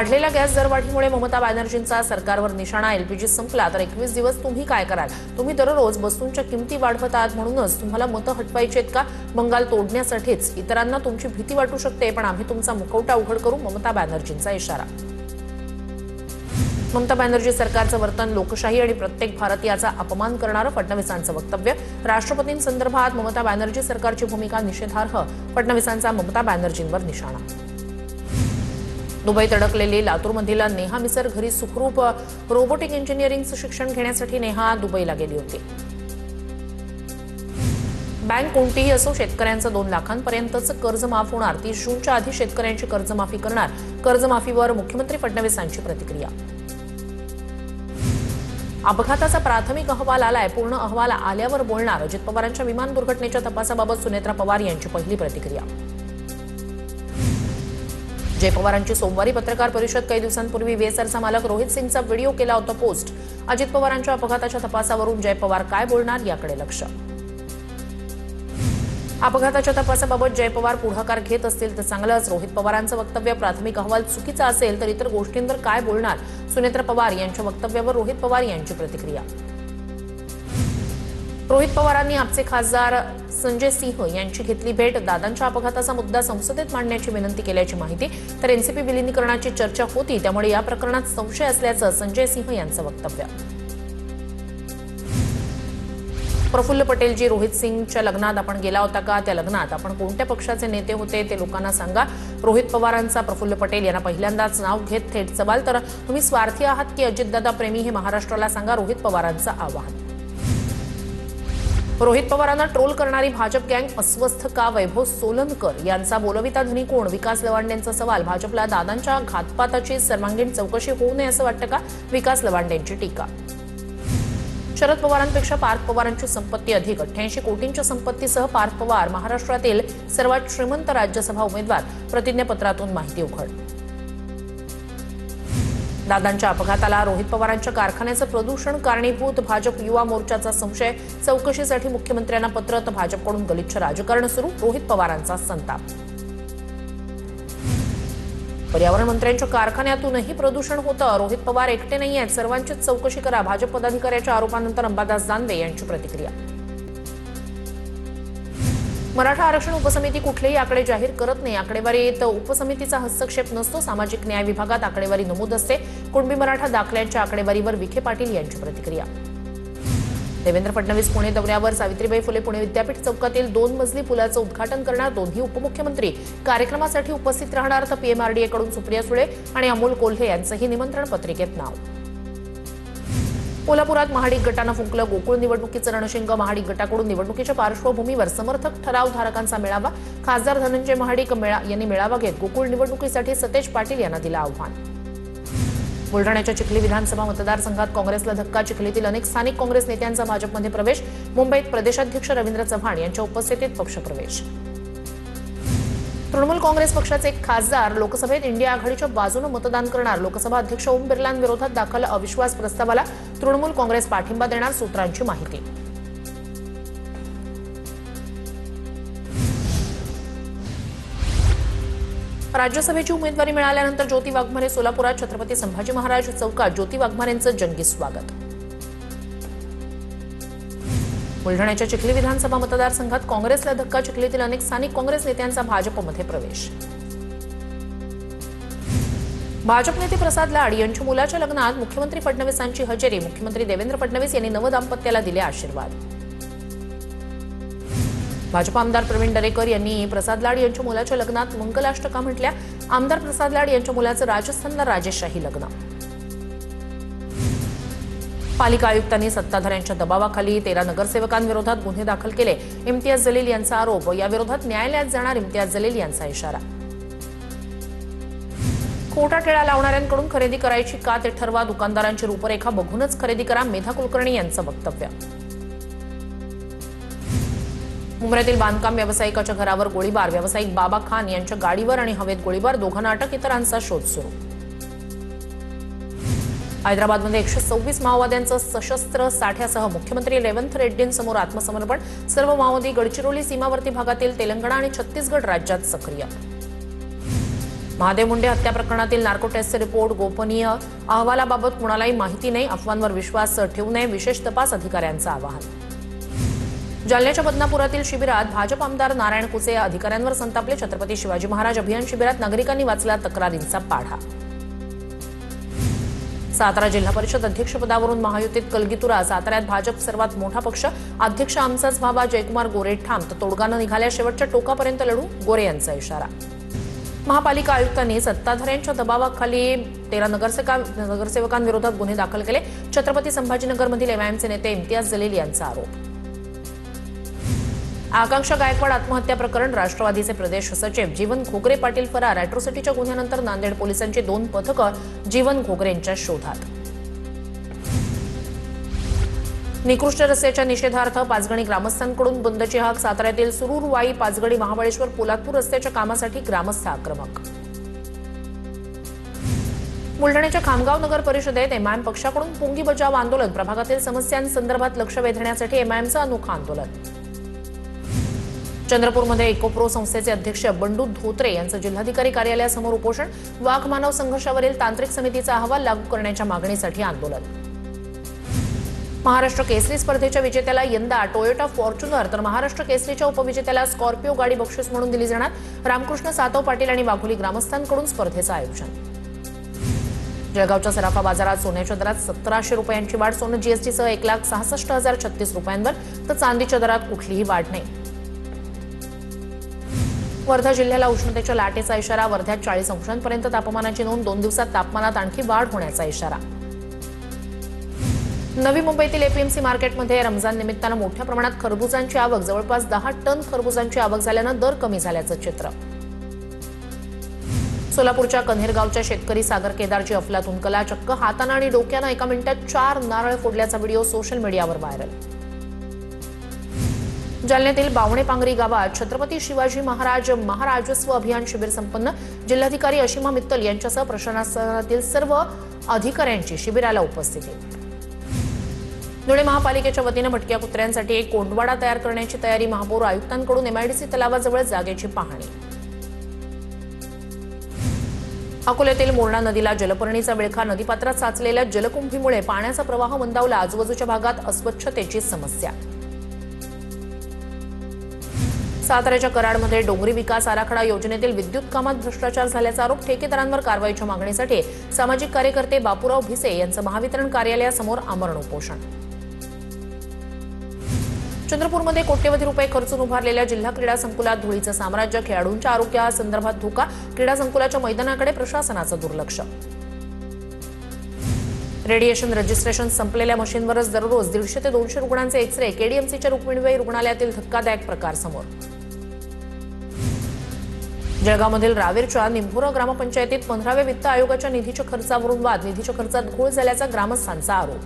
वाढलेल्या गॅस दरवाढीमुळे ममता बॅनर्जींचा सरकारवर निशाणा। एलपीजी संपला तर 21 दिवस तुम्ही काय कराल? तुम्ही दररोज वस्तूंच्या किमती वाढवत आहात म्हणूनच तुम्हाला मतं हटवायची आहेत का? बंगाल तोडण्यासाठीच इतरांना तुमची भीती वाटू शकते, पण आम्ही तुमचा मुखवटा उघड करू, ममता बॅनर्जींचा इशारा। ममता बॅनर्जी सरकारचं वर्तन लोकशाही आणि प्रत्येक भारतीयाचा अपमान करणारं फडणवीसांचं वक्तव्य। राष्ट्रपतींसंदर्भात ममता बॅनर्जी सरकारची भूमिका निषेधार्ह, फडणवीसांचा ममता बॅनर्जींवर निशाणा। दुबईत अडकलेली लातूरमधील नेहा मिसर घरी सुखरूप रोबोटिक इंजिनिअरिंगचं शिक्षण घेण्यासाठी नेहा दुबईला गेली होती। बँक कोणतीही असो, शेतकऱ्यांचं 2 लाखांपर्यंतचं कर्ज माफ होणार। 30 जूनच्या आधी शेतकऱ्यांची कर्जमाफी करणार। कर्जमाफीवर मुख्यमंत्री फडणवीसांची प्रतिक्रिया। अपघाताचा प्राथमिक अहवाल आलाय, पूर्ण अहवाल आल्यावर बोलणार। अजित पवारांच्या विमान दुर्घटनेच्या तपासाबाबत सुनेत्रा पवार यांची पहिली प्रतिक्रिया। जय पवारांची सोमवारी पत्रकार परिषद। काही दिवसांपूर्वी वेसरचा मालक रोहित सिंगचा व्हिडिओ केला होता पोस्ट। अजित पवारांच्या अपघाताच्या तपासावरून जय पवार काय बोलणार याकडे लक्ष। अपघाताच्या तपासाबाबत जय पवार पुढाकार घेत असतील तर चांगलंच। रोहित पवारांचं वक्तव्य प्राथमिक अहवाल चुकीचा असेल तर इतर गोष्टींवर काय बोलणार? सुनेत्रा पवार यांच्या वक्तव्यावर रोहित पवार यांची प्रतिक्रिया। रोहित पवारांनी आपचे खासदार संजय सिंह यांची घेतली भेट। दादांच्या अपघाताचा मुद्दा संसदेत मांडण्याची विनंती केल्याची माहिती। तर एनसीपी विलीनीकरणाची चर्चा होती, त्यामुळे या प्रकरणात संशय असल्याचं संजय सिंह यांचं वक्तव्य। प्रफुल्ल पटेलजी, रोहित सिंगच्या लग्नात आपण गेला होता का? त्या लग्नात आपण कोणत्या पक्षाचे नेते होते ते लोकांना सांगा। रोहित पवारांचा प्रफुल्ल पटेल यांना पहिल्यांदाच नाव घेत थेट सवाल। तर तुम्ही स्वार्थी आहात की अजितदादा प्रेमी हे महाराष्ट्राला सांगा, रोहित पवारांचं आवाहन। रोहित पवारांना ट्रोल करणारी भाजप गँग अस्वस्थ का? वैभव सोलनकर यांचा बोलविता धनी कोण? विकास लवांडेंचा सवाल। भाजपला दादांच्या घातपाताची सर्वांगीण चौकशी होऊ नये असं वाटतं का? विकास लवांडेंची टीका। शरद पवारांपेक्षा पार्थ पवारांची संपत्ती अधिक। 88 कोटींच्या संपत्तीसह पार्थ पवार महाराष्ट्रातील सर्वात श्रीमंत राज्यसभा उमेदवार। प्रतिज्ञापत्रातून माहिती उघड। दादांच्या अपघाताला रोहित पवारांच्या कारखान्याचं प्रदूषण कारणीभूत। भाजप युवा मोर्चाचा संशय। चौकशीसाठी मुख्यमंत्र्यांना पत्र, तर भाजपकडून गलिच्छ राजकारण सुरू। रोहित पवारांचा संताप। पर्यावरण मंत्र्यांच्या कारखान्यातूनही प्रदूषण होतं। रोहित पवार एकटे नाही आहेत, सर्वांचीच चौकशी करा। भाजप पदाधिकाऱ्याच्या आरोपानंतर अंबादास दानवे यांची प्रतिक्रिया। मराठा आरक्षण उपसमिती कुठलेही आकडे जाहीर करत नाही। आकडेवारीत उपसमितीचा हस्तक्षेप नसतो। सामाजिक न्याय विभागात आकडेवारी नमूद असते। कुणबी मराठा दाखल्यांच्या आकडेवारीवर विखे पाटील यांची प्रतिक्रिया। देवेंद्र फडणवीस पुणे दौऱ्यावर। सावित्रीबाई फुले पुणे विद्यापीठ चौकातील 2 मजली पुलाचं उद्घाटन करणार। दोन्ही उपमुख्यमंत्री कार्यक्रमासाठी उपस्थित राहणार। तर पीएमआरडीएकडून सुप्रिया सुळे आणि अमोल कोल्हे यांचंही निमंत्रण पत्रिकेत नाव। कोल्हापुरात महाडिक गटानं फुंकलं गोकुळ निवडणुकीचं रणशिंग। महाडिक गटाकडून निवडणुकीच्या पार्श्वभूमीवर समर्थक ठरावधारकांचा मेळावा। खासदार धनंजय महाडिक यांनी मेळावा घेत गोकुळ निवडणुकीसाठी सतेज पाटील यांना दिलं आव्हान। बुलढाण्याच्या चिखली विधानसभा मतदारसंघात काँग्रेसला धक्का। चिखलीतील अनेक स्थानिक काँग्रेस नेत्यांचा भाजपमध्ये प्रवेश। मुंबईत प्रदेशाध्यक्ष रवींद्र चव्हाण यांच्या उपस्थितीत पक्षप्रवेश। तृणमूल काँग्रेस पक्षाचे एक खासदार लोकसभेत इंडिया आघाडीच्या बाजूने मतदान करणार। लोकसभा अध्यक्ष ओम बिर्लांविरोधात दाखल अविश्वास प्रस्तावाला तृणमूल काँग्रेस पाठिंबा देणार, सूत्रांची माहिती। राज्यसभेची उमेदवारी मिळाल्यानंतर ज्योती वाघमारे सोलापुरात। छत्रपती संभाजी महाराज चौकात ज्योती वाघमारेंचं जंगी स्वागत। बुलढाण्याच्या चिखली विधानसभा मतदारसंघात काँग्रेसला धक्का। चिखलीतील अनेक स्थानिक काँग्रेस नेत्यांचा भाजपमध्ये प्रवेश। भाजप नेते प्रसाद लाड यांच्या मुलाच्या लग्नात मुख्यमंत्री फडणवीसांची हजेरी। मुख्यमंत्री देवेंद्र फडणवीस यांनी नवदाम्पत्याला दिले आशीर्वाद। भाजप आमदार प्रवीण दरेकर यांनी प्रसाद लाड यांच्या मुलाच्या लग्नात मंगलाष्टका म्हटल्या। आमदार प्रसाद लाड यांच्या मुलाचं राजस्थानला राजेशाही लग्न। पालिका आयुक्तांनी सत्ताधाऱ्यांच्या दबावाखाली 13 नगरसेवकांविरोधात गुन्हे दाखल केले। इम्तियाज जलील यांचा आरोप। याविरोधात न्यायालयात जाणार, इम्तियाज जलील यांचा इशारा। खोटा टेळा लावणाऱ्यांकडून खरेदी करायची का ते ठरवा। दुकानदारांची रूपरेखा बघूनच खरेदी करा, मेधा कुलकर्णी यांचं वक्तव्य। मुंबईतील बांधकाम व्यावसायिकाच्या घरावर गोळीबार। व्यावसायिक बाबा खान यांच्या गाडीवर आणि हवेत गोळीबार। दोघांना अटक, इतरांचा शोध सुरू। हैदराबादमध्ये 126 माओवाद्यांचं सशस्त्र साठ्यासह मुख्यमंत्री रेवंत रेड्डींसमोर आत्मसमर्पण। सर्व माओवादी गडचिरोली सीमावर्ती भागातील तेलंगणा आणि छत्तीसगड राज्यात सक्रिय। महादेव मुंडे हत्या प्रकरणातील नार्को टेस्टचे रिपोर्ट गोपनीय अहवालाबाबत कुणालाही माहिती नाही, अफवांवर विश्वास ठेवू नये, विशेष तपास अधिकाऱ्यांचं आवाहन. जालन्याच्या बदनापुरातील शिबिरात भाजप आमदार नारायण कुचे अधिकाऱ्यांवर संतापले. छत्रपती शिवाजी महाराज अभियान शिबिरात नागरिकांनी वाचला तक्रारींचा पाढा. सातारा जिल्हा परिषद अध्यक्षपदावरून महायुतीत कलगीतुरा. साताऱ्यात भाजप सर्वात मोठा पक्ष, अध्यक्ष आमचाच व्हावा. जयकुमार गोरे ठाम, तर तोडगा न निघाल्या शेवटच्या टोकापर्यंत लढू, गोरे यांचा इशारा. महापालिका आयुक्तांनी सत्ताधाऱ्यांच्या दबावाखाली 13 नगरसेवकांविरोधात गुन्हे दाखल केले. छत्रपती संभाजीनगरमधील एमआयएमचे नेते इम्तियाज जलील यांचा आरोप. आकांक्षा गायकवाड आत्महत्या प्रकरण. राष्ट्रवादीचे प्रदेश सचिव जीवन घोगरे पाटील फरार. अॅट्रॉसिटीच्या गुन्ह्यानंतर नांदेड पोलिसांची 2 पथकं जीवन घोगरेंच्या शोधात. निकृष्ट रस्त्याच्या निषेधार्थ पाचगणी ग्रामस्थांकडून बंदची हाक. साताऱ्यातील सुरूरवाई पाचगणी महाबळेश्वर पोलादपूर रस्त्याच्या कामासाठी ग्रामस्थ आक्रमक. बुलढाण्याच्या खामगाव नगर परिषदेत एमआयएम पक्षाकडून पुंगी बचाव आंदोलन. प्रभागातील समस्यांसंदर्भात लक्ष वेधण्यासाठी एमआयएमचं अनोखं आंदोलन. चंद्रपूरमध्ये इकोप्रो संस्थेचे अध्यक्ष बंडू धोत्रे यांचं जिल्हाधिकारी कार्यालयासमोर उपोषण. वाघ मानव संघर्षावरील तांत्रिक समितीचा अहवाल लागू करण्याच्या मागणीसाठी आंदोलन. महाराष्ट्र केसरी स्पर्धेच्या विजेत्याला यंदा टोयोटा फॉर्च्युनर, तर महाराष्ट्र केसरीच्या उपविजेत्याला स्कॉर्पिओ गाडी बक्षीस म्हणून दिली जाणार. रामकृष्ण सातव पाटील आणि वाघोली ग्रामस्थांकडून स्पर्धेचं आयोजन. जळगावच्या सराफा बाजारात सोन्याच्या दरात 1700 रुपयांची वाढ. सोनं जीएसटीसह 1,66,036 रुपयांवर, तर चांदीच्या दरात कुठलीही वाढ नाही. वर्धा जिल्ह्याला उष्णतेच्या लाटेचा इशारा. वर्ध्यात 40 अंशांपर्यंत तापमानाची नोंद. 2 दिवसात तापमानात आणखी वाढ होण्याचा इशारा. नवी मुंबईतील एपीएमसी मार्केटमध्ये रमजान निमित्तानं मोठ्या प्रमाणात खरबुजांची आवक. जवळपास 10 टन खरबुजांची आवक झाल्यानं दर कमी झाल्याचं चित्र. सोलापूरच्या कन्हेरगावच्या शेतकरी सागर केदारची अफलातून कला. चक्क हातानं आणि डोक्यानं एका मिनिटात 4 नारळ फोडल्याचा व्हिडिओ सोशल मीडियावर व्हायरल. जालन्यातील बावणेपांगरी गावात छत्रपती शिवाजी महाराज महाराजस्व अभियान शिबिर संपन्न. जिल्हाधिकारी अशिमा मित्तल यांच्यासह प्रशासनातील सर्व अधिकाऱ्यांची शिबिराला उपस्थिती. धुळे महापालिकेच्या वतीनं भटक्या कुत्र्यांसाठी एक कोंडवाडा तयार करण्याची तयारी. महापौर आयुक्तांकडून एमआयडीसी तलावाजवळ जागेची पाहणी. अकोल्यातील मोरणा नदीला जलपर्णीचा विळखा. नदीपात्रात साचलेल्या जलकुंभीमुळे पाण्याचा प्रवाह मंदावला. आजूबाजूच्या भागात अस्वच्छतेची समस्या. साताऱ्याच्या कराडमध्ये डोंगरी विकास आराखडा योजनेतील विद्युत कामात भ्रष्टाचार झाल्याचा आरोप. ठेकेदारांवर कारवाईच्या मागणीसाठी सामाजिक कार्यकर्ते बापूराव भिसे यांचं महावितरण कार्यालयासमोर आमरण उपोषण. चंद्रपूरमध्ये कोट्यवधी रुपये खर्चून उभारलेल्या जिल्हा क्रीडा संकुलात धुळीचं साम्राज्य. खेळाडूंच्या आरोग्यासंदर्भात धोका. क्रीडा संकुलाच्या मैदानाकडे प्रशासनाचं दुर्लक्ष. रेडिएशन रजिस्ट्रेशन संपलेल्या मशीनवरच दररोज 150 ते 200 रुग्णांचे एक्सरे. केडीएमसीच्या रुक्मिणीबाई रुग्णालयातील धक्कादायक प्रकार समोर. जळगावमधील रावेरच्या निंभोरा ग्रामपंचायतीत 15व्या वित्त आयोगाच्या निधीच्या खर्चावरून वाद. निधीच्या खर्चात घोळ झाल्याचा ग्रामस्थांचा आरोप.